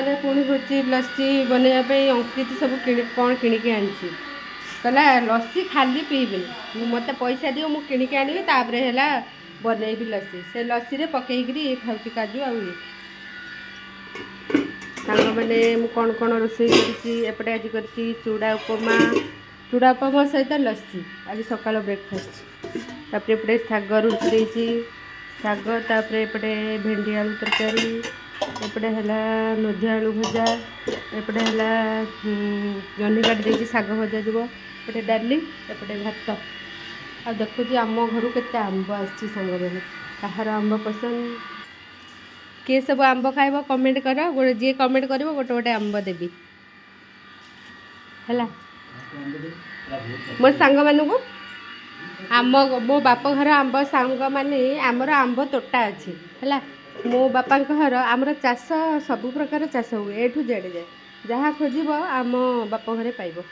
मैंने पुणी हूँ लस्सी बनवाई अंकित सब कौन किणिकी आनी कहला लस्सी खाली पीबी मत पैसा दियो मुझे किणिकी आनी है बनईबी लस्सी से लस्सी रे पकईकरी खाऊँ काजू आ सांग मैंने कौन कौन रोषे करपटे आज कर चूड़ा उपमा सहित लस्सी आज सकाल ब्रेकफास्ट तापर एपटे शाग रुची शाग तापर एपटे भेंडी आलू तरकारी एपटे है नोधी आलू भजा एपटे है जह्नी काटी देती शाग भजा जीव एपटे डाली एपटे भात आ देखुची आम घर के आंब आंग मैंने कहार आंब पसंद किए सब आंब खाइब कमेंट कर गोटे जी कमेंट कर गोटे गोटे आंब देवी है मो सांग मानू आम मो बाप घर आंब सांग माने आमर आंब तोटा अच्छी है मो बापा घर आमर चाष सब प्रकार चाष हुए ए ठू जेड जाए जहाँ खोज आम बाप घरे पाइब